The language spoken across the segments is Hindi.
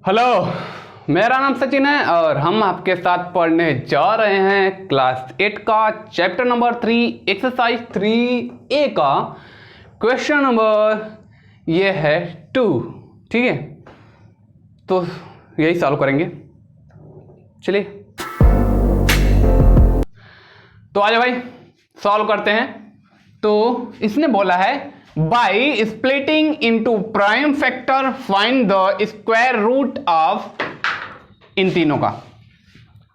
हेलो, मेरा नाम सचिन है और हम आपके साथ पढ़ने जा रहे हैं क्लास 8 का चैप्टर नंबर 3 एक्सरसाइज 3A का क्वेश्चन नंबर ये है 2। ठीक है, तो यही सॉल्व करेंगे। चलिए तो आजा भाई सॉल्व करते हैं। तो इसने बोला है by splitting into prime factor find the square root of इन तीनों का।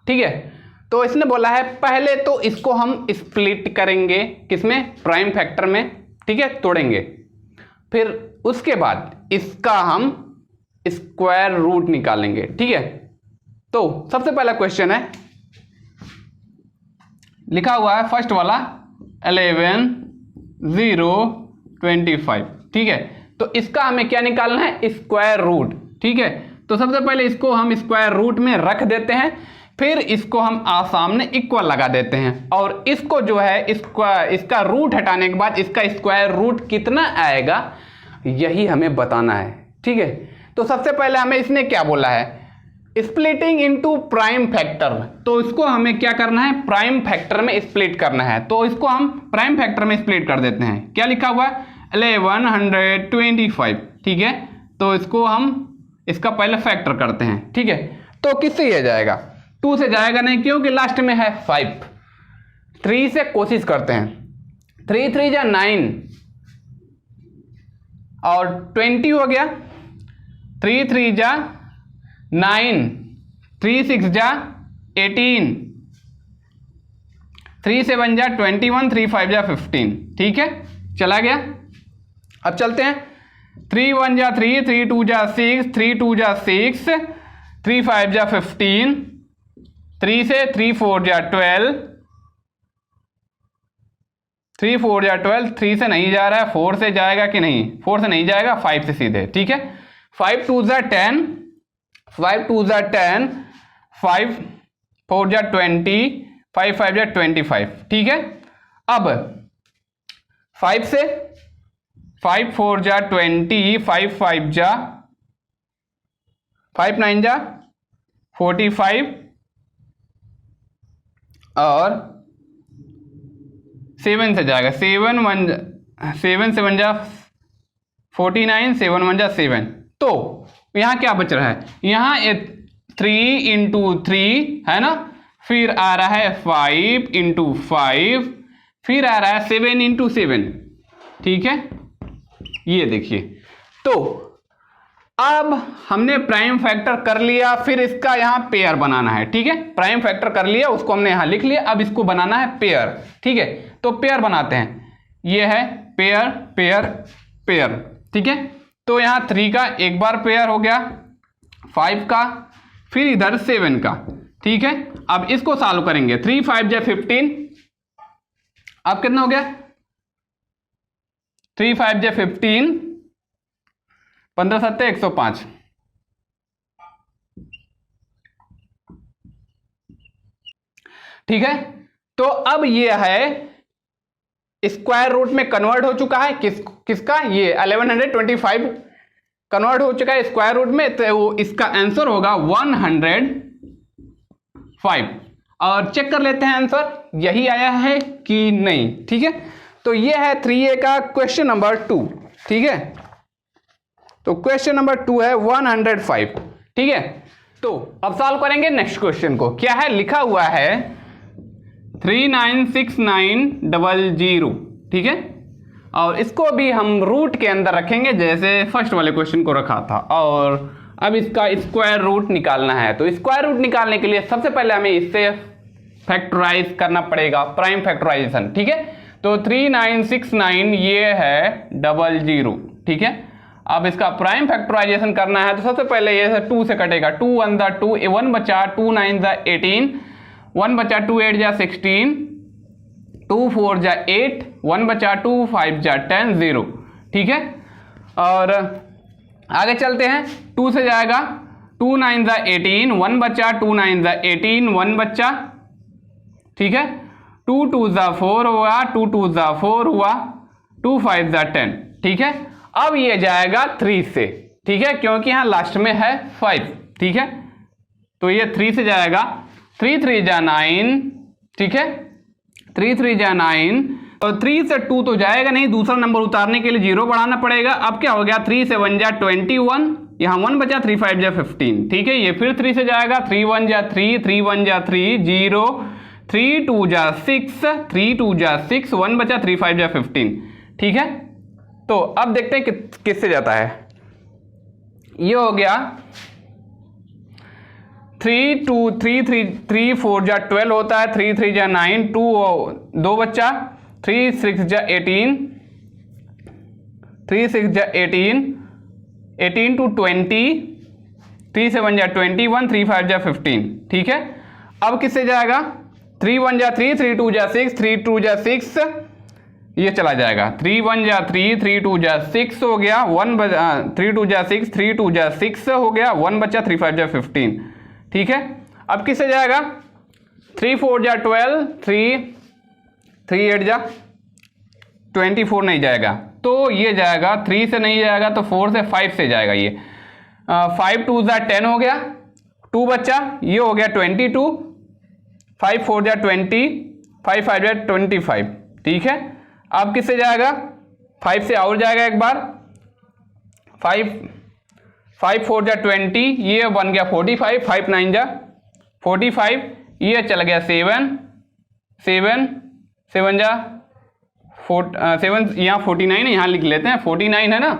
ठीक है, तो इसने बोला है पहले तो इसको हम स्प्लिट करेंगे किसमें, प्राइम फैक्टर में। ठीक है, तोड़ेंगे, फिर उसके बाद इसका हम स्क्वायर रूट निकालेंगे। ठीक है, तो सबसे पहला क्वेश्चन है, लिखा हुआ है फर्स्ट वाला 11 0 25। ठीक है, तो इसका हमें क्या निकालना है, स्क्वायर रूट। ठीक है, तो सबसे पहले इसको हम स्क्वायर रूट में रख देते हैं, फिर इसको हम सामने इक्वल लगा देते हैं और इसको जो है इसका रूट हटाने के बाद इसका स्क्वायर रूट कितना आएगा यही हमें बताना है। ठीक है, तो सबसे पहले हमें इसने क्या बोला है, स्प्लिटिंग इनटू प्राइम फैक्टर, तो इसको हमें क्या करना है, प्राइम फैक्टर में स्प्लिट करना है। तो इसको हम प्राइम फैक्टर में स्प्लिट कर देते हैं। क्या लिखा हुआ है 1125। ठीक है, तो इसको हम इसका पहले फैक्टर करते हैं। ठीक है, तो किससे ये जाएगा, 2 से जाएगा नहीं क्योंकि लास्ट में है 5। 3 से कोशिश करते हैं, 3 3 जा 9 और 20 हो गया, 3 3 जा 9, 3 6 जा 18, 3 7 जा 21, 3 5 जा 15। ठीक है, चला गया। अब चलते हैं, 3 1 जा 3, 3 2 जा 6, 3 2 जा 6, 3 5 जा 15, 3 से 3 4 जा 12, 3 4 जा 12, 3 से नहीं जा रहा है, 4 से जाएगा कि नहीं, 4 से नहीं जाएगा, 5 से सीधे। ठीक है, 5 2 जा 10, 5 2 जा 10, 5 4 जा 20, 5 5 जा 25। ठीक है, अब 5 से 5 4 जा 20, 5 5 जा 5 9 जा 45 और 7 से जाएगा, 7 7 जा 49, 7 1 जा 7। तो यहाँ क्या बच रहा है, यहाँ 3 इंटू 3 है ना, फिर आ रहा है 5 इंटू 5, फिर आ रहा है 7 इंटू 7। ठीक है, ये देखिए। तो अब हमने प्राइम फैक्टर कर लिया, फिर इसका यहाँ पेयर बनाना है। ठीक है, प्राइम फैक्टर कर लिया, उसको हमने यहाँ लिख लिया, अब इसको बनाना है पेयर। ठीक है, तो पेयर बनाते हैं, ये है पेयर पेयर पेयर। ठीक है, तो यहाँ 3 का एक बार पेयर हो गया, 5 का, फिर इधर 7 का। ठीक है, अब इसको सॉल्व करेंगे, 3 5 जा 15, अब कितना हो गया, 3 5 जा 15, 15 7 105। ठीक है, तो अब ये है स्क्वायर रूट में कन्वर्ट हो चुका है, किसका, ये 1125 कन्वर्ट हो चुका है स्क्वायर रूट में, तो इसका आंसर होगा 105। और चेक कर लेते हैं आंसर यही आया है कि नहीं। ठीक है, तो ये है 3A का क्वेश्चन नंबर 2। ठीक है, तो क्वेश्चन नंबर 2 है 105। ठीक है, तो अब सॉल्व करेंगे नेक्स्ट क्वेश्चन को। क्या है, लिखा हुआ है 396900। ठीक है, और इसको भी हम रूट के अंदर रखेंगे जैसे फर्स्ट वाले क्वेश्चन को रखा था, और अब इसका स्क्वायर रूट निकालना है। तो स्क्वायर रूट निकालने के लिए सबसे पहले हमें इससे फैक्टराइज करना पड़ेगा, प्राइम फैक्टराइजेशन। ठीक है, तो 3969 ये है 00। ठीक है, अब इसका प्राइम फैक्टराइजेशन करना है, तो सबसे पहले ये 2 से कटेगा, 2 1 जा 2, 1 बचा 2 9 जा 18, 1 बचा 2 8 जा 16, 2 4 जा 8, 1 बचा 2 5 जा 10 0। ठीक है, और आगे चलते हैं, 2 से जाएगा, 2 9 जा 18, 1 बचा 2 9 जा 18, 1 बचा। ठीक है, 2 2 जा 4 हुआ, 2 2 जा 4 हुआ, 2 5 जा 10। ठीक है, अब ये जाएगा 3 से। ठीक है, क्योंकि यहां लास्ट में है 5। ठीक है, तो ये 3 से जाएगा, 3 3 जा 9, ठीक है, 3 3 जा 9, और 3 से 2 तो जाएगा नहीं, दूसरा नंबर उतारने के लिए 0 बढ़ाना पड़ेगा। अब क्या हो गया, 3 से 1 जा 21, यहाँ 1 बचा, 3 5 जा 15, ठीक है, ये फिर 3 से जाएगा, 3 1 जा 3, 3 1 जा 3, 0, 3 2 जा 6, 3 2 जा 6, 1 बचा, 3 5 जा 15, ठीक है। तो अब देखते हैं किससे जाता है। ये हो गया 3 2 3 3 3 4 जा 12 होता है, 3 3 जा 9, 2 बच्चा, 3 6 जा 18, 3 6 जा 18, 18 to 20, 3 7 जा 21, 3 5 जा 15, ठीक है। अब किससे जाएगा, 3 1 जा 3, 3 2 जा 6, 3 2 जा 6, ये चला जाएगा, 3 1 जा 3, 3 2 जा 6 हो गया, 3 2 जा 6, 3 2 जा 6 हो गया, 1 बचा, 3 5 जा 15, ठीक है। अब किससे जाएगा, 3 4 जा 12, 3 8 जा 24 नहीं जाएगा, तो ये जाएगा, 3 से नहीं जाएगा तो 4 से 5 से जाएगा। ये 5 2 जा 10 हो गया, 2 बच्चा, ये हो गया 22, 5 4 जा 20, 5 5 जा 25, ठीक है। अब किससे जाएगा, 5 से और जाएगा एक बार, 5 4 जा 20, ये बन गया 45, 5 9 जा 45, ये चल गया 7 7 7 जा 7, यहाँ 49 है, यहाँ लिख लेते हैं, 49 है ना,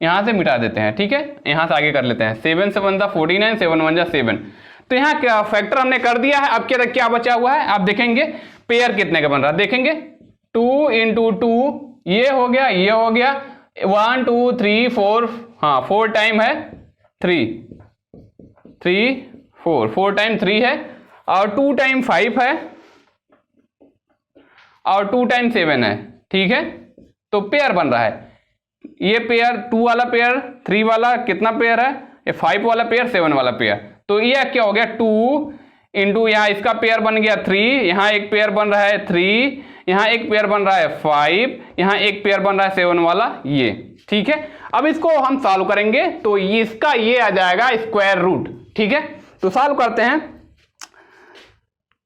यहाँ से मिटा देते हैं, ठीक है, यहाँ से आगे कर लेते हैं, 7 7 जा 49, 7 1 जा 7, तो यहाँ क्या फैक्टर हमने कर दिया है। अब क्या बचा हुआ है, आप देखेंगे पेयर कितने का बन रहा है, देखेंगे 2 into 2, ये हो गया, ये हो गया, 1 2 3 4, हाँ 4 टाइम है 3 3 4 टाइम 3 है, और 2 टाइम 5 है, और 2 टाइम 7 है, ठीक है। तो पेयर बन रहा है, ये पेयर 2 वाला पेयर, 3 वाला कितना पेयर है, ये 5 वाला पेयर, 7 वाला पेयर, तो ये क्या हो गया 2 इंटू, यहाँ इसका पेयर बन गया 3, यहाँ एक पेयर बन रहा है 3, यहाँ एक पेयर बन रहा है 5, यहाँ एक पेयर बन रहा है 7 वाला, ये, ठीक है। अब इसको हम सॉल्व करेंगे तो इसका ये आ जाएगा स्क्वायर रूट, ठीक है। तो सॉल्व करते हैं,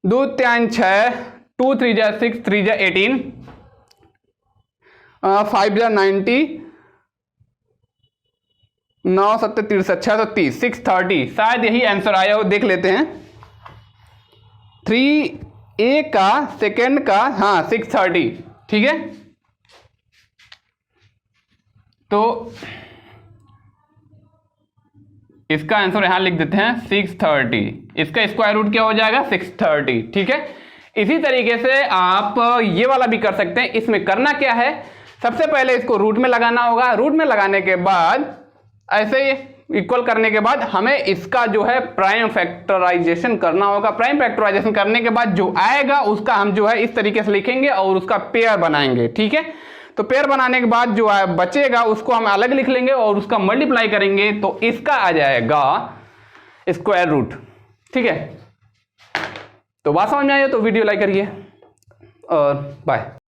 2 3 6, 2 3 जा 6, 3 जा 18, 5 जा 90, 9 7 63, 630, 630, शायद यही आंसर आया हो, देख लेते हैं। 3A का सेकेंड का, हाँ 630, ठीक है। तो इसका आंसर यहां लिख देते हैं 630, इसका स्क्वायर रूट क्या हो जाएगा 630, ठीक है। इसी तरीके से आप ये वाला भी कर सकते हैं। इसमें करना क्या है, सबसे पहले इसको रूट में लगाना होगा, रूट में लगाने के बाद ऐसे इक्वल करने के बाद हमें इसका जो है प्राइम फैक्टराइजेशन करना होगा। प्राइम फैक्टराइजेशन करने के बाद जो आएगा उसका हम जो है इस तरीके से लिखेंगे और उसका पेयर बनाएंगे, ठीक है। तो पेयर बनाने के बाद जो बचेगा उसको हम अलग लिख लेंगे और उसका मल्टीप्लाई करेंगे, तो इसका आ जाएगा स्क्वायर रूट, ठीक है। तो बात समझ में आई तो वीडियो लाइक करिए और बाय।